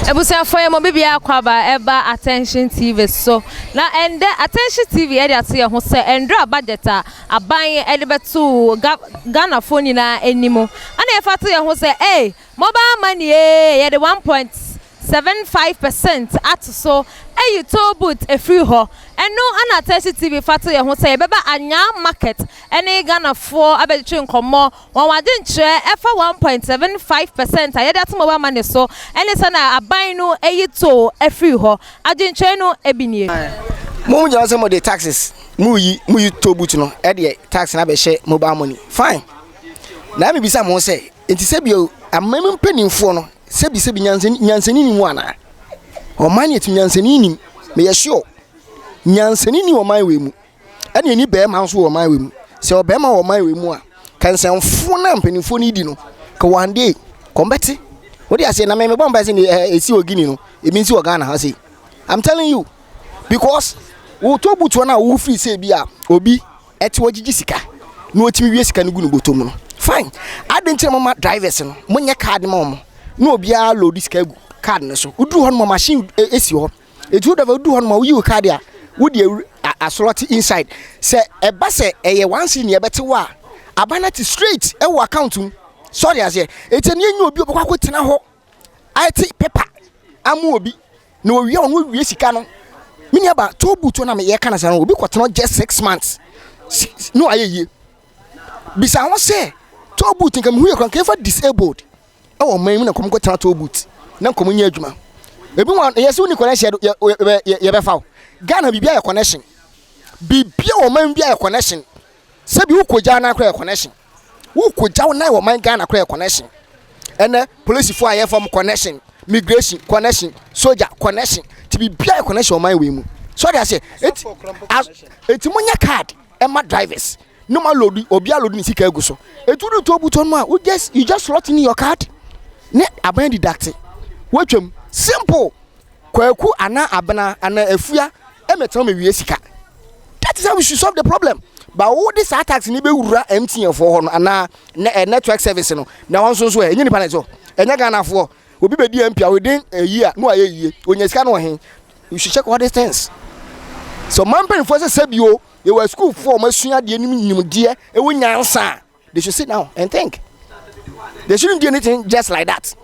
Ebusia for your mobibia kwaba eba Attention TV so na ende Attention TV e dey ate ho se endra budget aban e dey betu Ghana phone na enimo ana e fate ho se mobile money ye dey 1.75% at so you toll booth a free ho and no an Attention TV fate ho se beba anya market any Ghana for abetwe nkomo won wadin kire e fa 1.75% aye that mobile money so any sana aban no to a free ho adin kire no ebinie mo just some of the taxes mu toll booth no e dey tax na be share mobile money fine na me bisa mo say enti se bio amem penimfo no sebi nyansani ni mu ana o man yet nyansani ni me ye sure nyansani ni o man we mu ene ni be ma so o man we mu se o be ma o man we mu a kan sanfo na penimfo ni di no ka one day kombeti what you say na me bomba say esi ogini no e mean si o Ghana ha say I'm telling you because wo to butu na wo free say bi a obi eti wogigi sika na otimi wie sika no gu no botom no fine adenche mama drivers no monye card ma mo no obia load sika gu card no so udu hon mo machine esi ho etu do udu hon mo wi card a wo de a slot inside say eba say eye once ni ebete wa abanati straight e wo account sorry as here eteni enyu obi obakwa tena ho IT paper amu obi na owie on wie sika no mini aba to butu na me ye kana say no obi kwoteno just 6 months no ayeye bisa ho say to boot nka hu yakran kefa disabled e wo man mu na kom ko tena to boot na kom nya adwuma ebi wan yes uni connection ye be fa Ghana bibia ye connection bibia wo man bia ye connection se bi ukoja na akra connection ukoja na wo man Ghana akra connection ene police for aye from connection migration connection soldier connection ti bibia ye connection wo man we mu so they say it munya card e ma drivers no ma load obia load ni sika egu so etudu to buton ma you just slot in your card ne aban deduct watwam simple kwaku ana abana ana afua emetan ma wie sika that is how we should solve the problem but all this attacks ni be wura MTN for ho no ana network service no na won so enyi ni panel so enya Ghana for obi be di MP within a year no aye yie onya sika no he you should check all these things so man pen for say bio you were school for masua de nim de e wonyansa they should sit down and think they shouldn't do anything just like that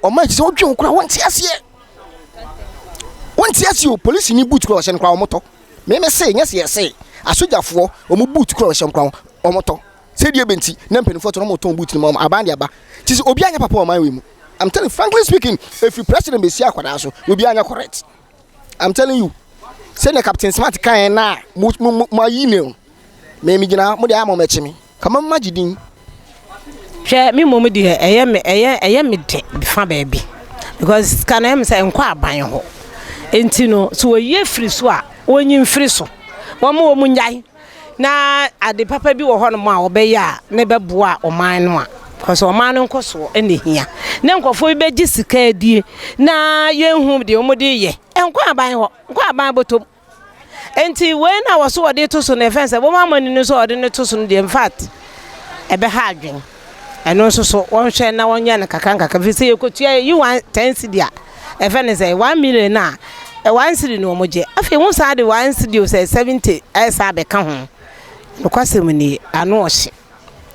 o man say odwen kura won ti ase police ni boot kura hye nkwa omoto me say yes say asojafo o mu boot kura hye nkwa omoto say die benti na mpenifo to no moto boot ni mo aban de aba ti say obi anya papa o man we mu I'm telling you frankly speaking if you president be see akwada so obi anya correct I'm telling you say na Captain Smart kan na mo email me gina mo de amo mechimi kama magidin hwe me mo di eye me de fa baabi because can am say nkwa aban ho enti no so we free so a onyin free so wo mo nyai na ade papa bi wo ho no ma obeya a ne beboa oman no a because oman no nkoso ene hia ne nkofo be gi sika die na yenhu de omode ye nkwa aban botom enti we na wo so ode to so na fence bo mamani no so ode ne to so no de in fact ebe ha adwen eno so won hwe na won ya na kakanka fi se yekotua you want 10 cedi a e fe ne say 1 million na e 1 cedi no moje afi won sa de 1 cedi o say 70 e sa be ka ho no kwasem ni anu ohye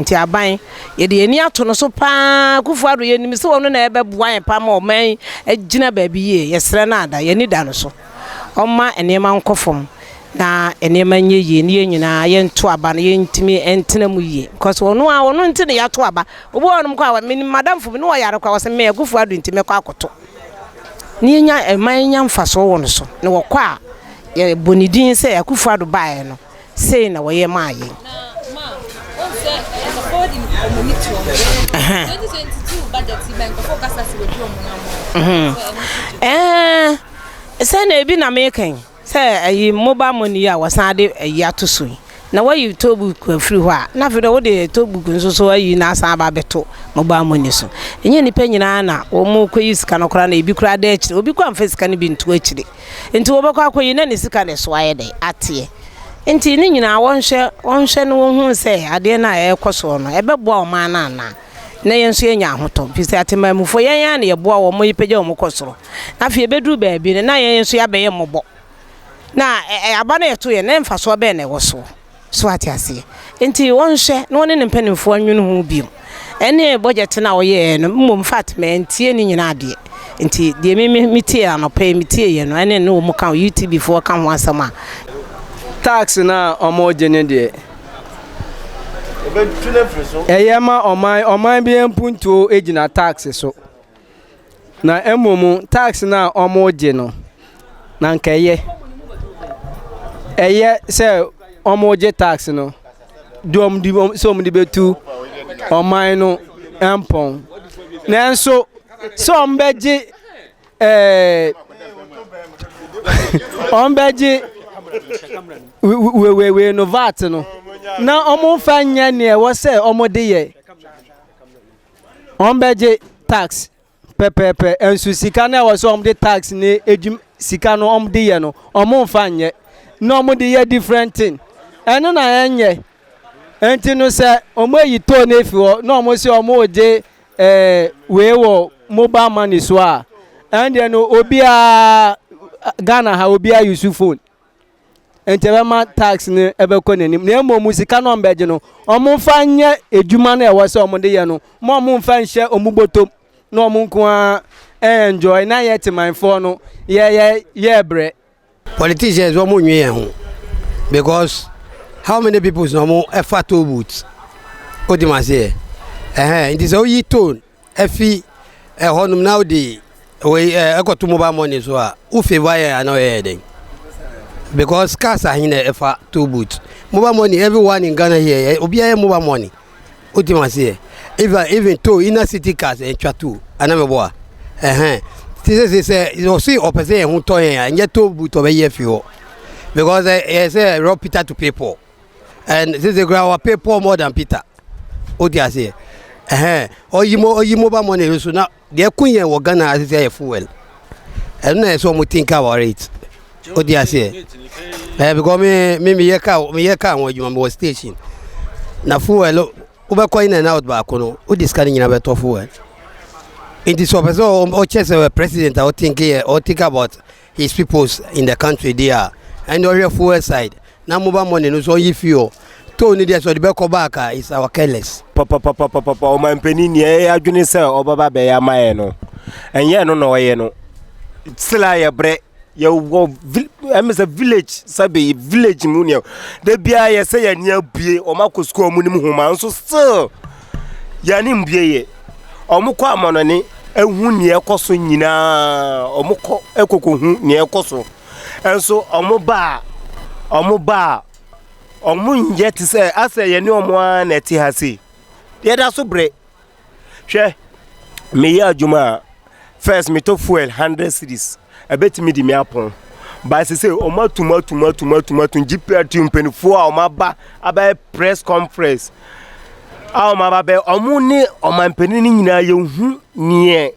nti aban ye de eni ato no so pa kufuado ye nim se wono na ebe boa en pa ma o man agina ba bi ye yesre na ada ye ni da no so omma enema nkofom na enema nye ye ni nyina ye nto aba na ye ntimi entena mu ye because wono ntine ya to aba obo wonom kwa me madam fo me no yare kwa wose me kufuado ntime kwa akoto ni nya eman nya mfaso wono so ne wokwa ye bonidin se akufuado bae no sei na wo ye ma ye say na ebi na making say ayi mobile money ya wasade ayi atoso na wayi tobu ku free ho a na fe do wo de tobu ku nso so ayi na asa ba beto mobile money so enye ni panyina na wo mu koyi sika no kra na ebi kra da echi obi kwa mfa sika ne bi nto echi enti wo bekwa koyi na ne sika ne so aye de atie enti ni nyina won hwe no hu say ade na e koso no ebe boa o man na na yɛn so yɛnya ahoto fi sɛ atemamufo yɛn ya na yɛboa wɔ mo yɛpɛgya wɔ kɔsoro na fi ebeduru baabi na yɛn so yɛabɛyɛ mmɔbɔ na aba na yɛto yɛ na mfa so bɛɛ na ɛwɔ so ate ase enti wɔnhwɛ na wɔne ne mpanimfo anwene ho bi ɛne budget na wɔyɛ no mmom fat mentie ne nyina ade enti de me tie anɔpɛ me tie yɛ no ɛne ne wo mo ka UTB fo ka ho asɛm a tax na omo gene de eyema oman bi empuntuo ejina tax so na emomu tax na omo gye no na nkeye se omo gye tax no dom di so mu di betu oman no empon nanso so ombeji ombeji we no vat no na omo fanya ne wo se omo de ye ombeje tax pepepe ensu sika na wo se omo de tax ne ejum sika no omo de ye no omo fanya na omo de ye different thing eno na enye enti no se omo yi to na efi ho na omo se omo je we wo mobile money so a and no obi a Ghana ha obi a use phone entebema tax ne ebekọ nanim na emo musika no mbeje no omo fa nye ejuma na ewo se omo de ye no mo omo fa nhye omo botom na omo nko a enjoy na yet my phone no ye bre politicians omo nwe ye ho because how many people no mo efa to boot odima say it is all you tone efi honum now the we got to mobile money so who favor ya na ye den because cars are in efa to boot mobile money everyone in Ghana here obi aye mobile money odima say even to inner city cars and chatu anameboa this say you see opese hu to yan and to boot obe fi ho because say rob Peter to people and this is our people more than Peter odia say oyi mobile money so now they kunye wo Ghana as say fuel and na so mo think about it odia say because me ye ka won adwuma me station na fuel ubekọ in and out ba kono o discard nyina beto fuel it is so o chese president I think about his peoples in the country there and the fuel side na mobile money no so yi fuel to ni dey so the beko back is our careless papa o man peni ni e adwene se obaba be ya maye no enye no no ye no sila ye bre ye wo emse village sabe village mu ne da bia ye se ya ni abue o makosko mu ni mu homa nso still ya ni mbie ye o mukọ amono ni ehu ni ekoso nyina o mukọ ekoko hu ni ekoso enso o mu ba omu nje say ase ye ni omo an eti hase ye da so bre hwe me ya adwuma first me to fuel 100 cedis abetimi di me apon ba say omo tumatu GPRT mpenifo a omo ba aba press conference a omo ba be omo ni omo mpeni ni nyina ye hu nie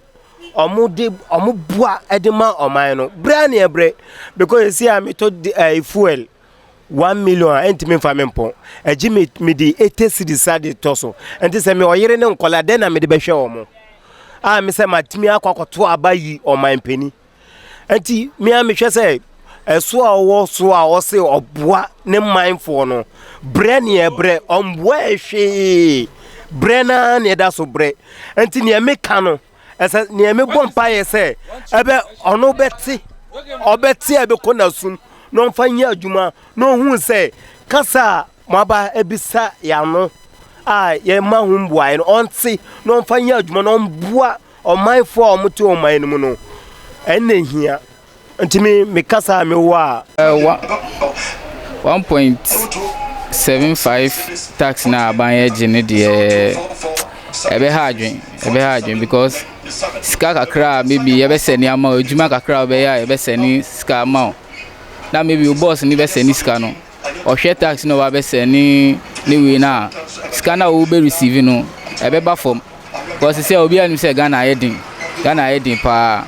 omo bua edema oman no bre na bre because see am to fuel 1 million and me fa mempo eji me di 80 cedis ade toso enti se me oyere ne nkola de na me de behwe omo me se matimi akwakoto abayi o man peni enti me hwe se eso a wo so a wo se oboa ne manfo no bre ne bre omboa ehwe bre na ne da so bre enti ne me ka no ese ne me bompa ye se ebe ono beti obeti ebe kona sun no mfanya adwuma no hu se kasa maba ebisa ya no ye ma hu mboa no onti no mfanya adwuma no mboa o manfo o muti o man mu no enne hia ntimi me kasa me wa 1.75 tax na abanye gene de ebe ha adwen because ska kakra maybe ye be seni ama adwuma kakra be ya ye be seni ska ama na maybe your boss ni be seni ska no o hwe tax no wa be seni ni we na ska na wo be receive no ebe ba form because say obi anu say Ghana heading pa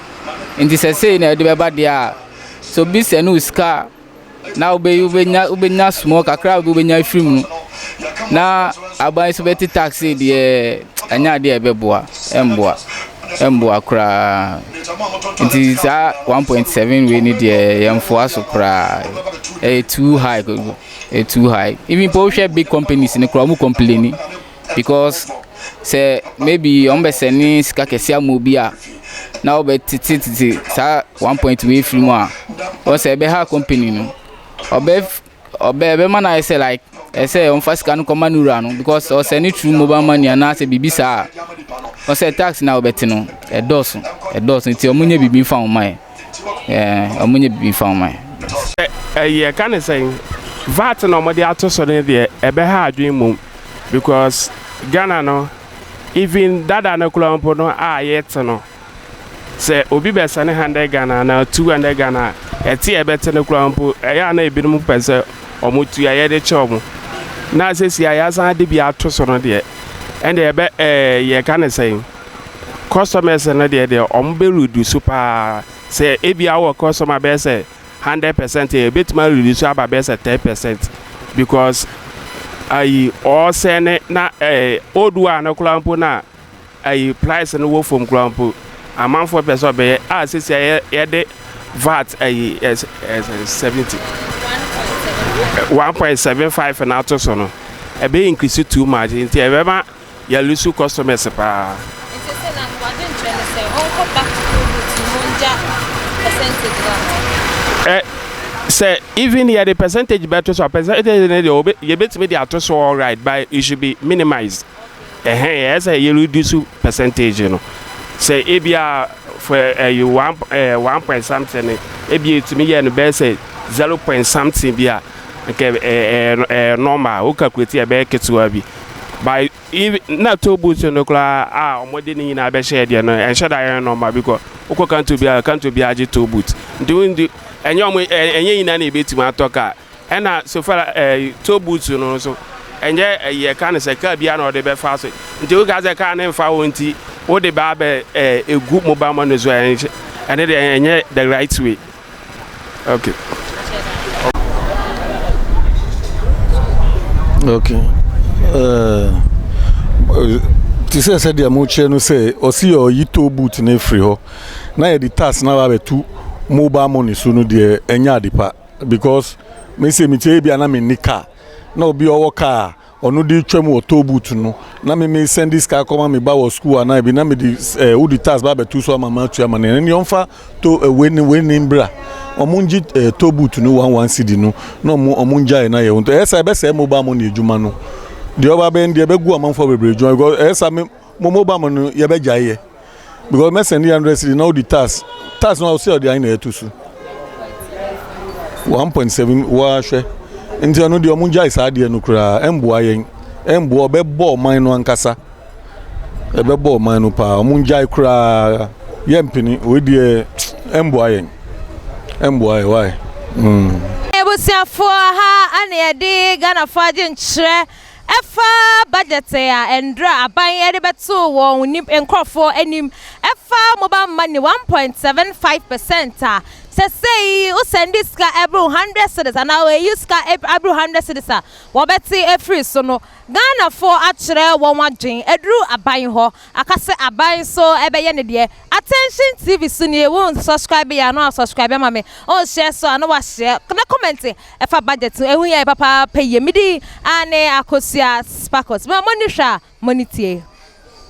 nti say na de be ba dia so bi seni ska na ubenya small kakra ubenya film no na aban so beti taxi de anya de ebeboa emboa kra nti sa 1.7 we need yemfo aso kra too high even po share big companies in kra mu complaining because say maybe on be sending sika kese amobi a na obe titi sa 1.2 free mu a o say be ha company no obe man I say like I say on first can come manura no because o say ni true mobile money na say bibisa o say tax na obeti no edoso nti omunye bibi fa omai omunye bibi fa omai ye can say VAT no mo dey atoso ne dey ebe ha adwen mum because Ghana no even dada na kulampo no yet no say obi be sane 100 Ghana na 200 Ghana eti ebete ne kulampo ya na ebinum pese omotu ya de chomo na say si ya san de bi atoso no dey and ebe ye can say customers no dey ombe reduce super say ebi our customer be say 100% a bit more reduce about be say 10% because I all send na old one na kulampo na I price no wo from kulampo amount for person be say ye de VAT 70 1.75 na to so no e be increase too much nti e be ma ya lose customers pa nti say na kwa den trend say on go back to monja percentage say even here the percentage better so percentage you bet me the so all right but it should be minimized yes you reduce percentage you know say ebia for you 1 point something ebia to me you be say 0 point something bia okay normal o calculate e be ketewa bi by even na to boot no kla omode ni na be share there no and share that normal because o can to be age to boot doing the enye ina na ebetima atoka ena so far to boot no so enye ye kan se ka bia na o de be fa so nti o ga ze ka na mfa wonti o de ba be egu mobile money so and enye the right way okay Tise said the amuche no say o si o yito boot na free ho na ye the tax na ba betu mobile money so no de enya adepa because me say me tie bia na me nika na obi owo car onu di twam o to boot no na me send this car come me ba wo school na be na me di wo di tax ba betu so mama tu ama na ni onfa to we bra omunji to boot no 11 cedi no na omunja na ye won to esa be say mobile money ejuma no the other bend the begu amanfo bebre ejuma because esa me mobile money ye be jaye because me send 100 cedi now the tax no say the ina etusu 1.7 wa hwe nti anu de omunja isa de no kura emboa yen emboa be bo man no ankasa e be bo man no pa omunja kura yempini we de emboa yen emboa why ebusiafo ha ane de Ghana fo agenchre efa budget ya endra aban ye de beto wo nim enkrofo anim efa mobile money 1.75% say o send this ka every 100 cedis and now we use ka every 100 cedis wo beti free so no Ghana for akere won wadwen edru aban ho akase aban so ebeye ne de attention TV so ne won subscribe ya no subscribe ma me o share so and wa share na comment efa budget ehun ya papa pay midi ane akosia sparkles ma money sha money tie